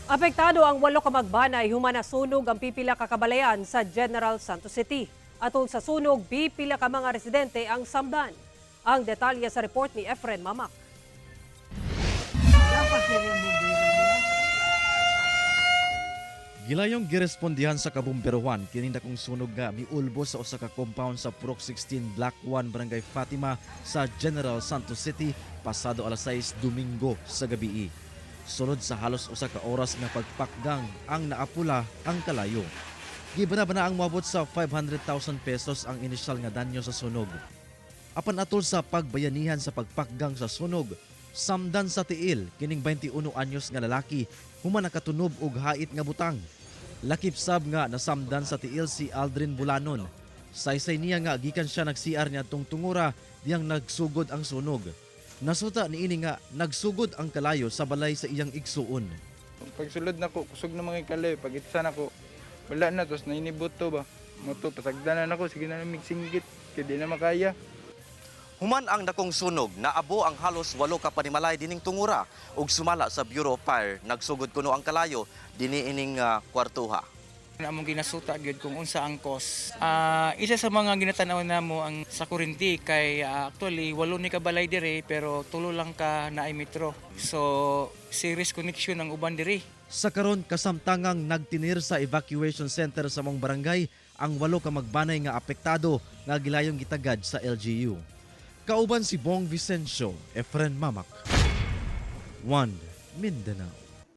Apektado ang 8 ka magbanay human nasunog ang pipila ka kabalayan sa General Santos City. Atol sa sunog, pipila ka mga residente ang samdan. Ang detalye sa report ni Efren Mamak. Gilayong girespondihan sa kabumberuhan kining dakong sunog nga miulbo sa usa ka compound sa Purok 16 Block 1 Barangay Fatima sa General Santos City pasado alas 6 Domingo sa gabi. Sulod sa halos usa ka oras nga pagpakgang ang naapula ang kalayo. Gibana-bana ang moabot sa 500,000 pesos ang inisyal nga danyo sa sunog. Apan atol sa pagbayanihan sa pagpakgang sa sunog, samdan sa tiil kining 21 anyos nga lalaki human nakatunob og hait nga butang. Lakip sab nga nasamdan sa tiil si Aldrin Bulanon. Saysay niya nga gikan siya nag-CR niya tong tungura diyang nagsugod ang sunog. Nasuta niini nga nagsugod ang kalayo sa balay sa iyang igsuon. Pagsulod na ko, kusog na mga kalayo, pag itsa na ko, wala na, tapos nainibuto ba? Moto, pasagdanan ako, sige na namig singgit, kaya di na makaya. Human ang dakong sunog, naabo ang halos 8 ka panimalay dining tungura ug sumala sa Bureau of Fire nagsugod kuno ang kalayo diniining kwartuha. Among ginasuta gyud kung unsa ang cause. Isa sa mga ginatanaw namo ang sa kurinti kay actually 8 ni kabalay dire pero tulo lang ka naay metro. So serious connection ang uban dire. Sa karon kasamtangang nagtinir sa evacuation center sa mong barangay ang 8 ka magbanay nga apektado nga gilayong gitagad sa LGU. Kauban si Bong Vicencio, Efren Mamak, 1 Mindanao.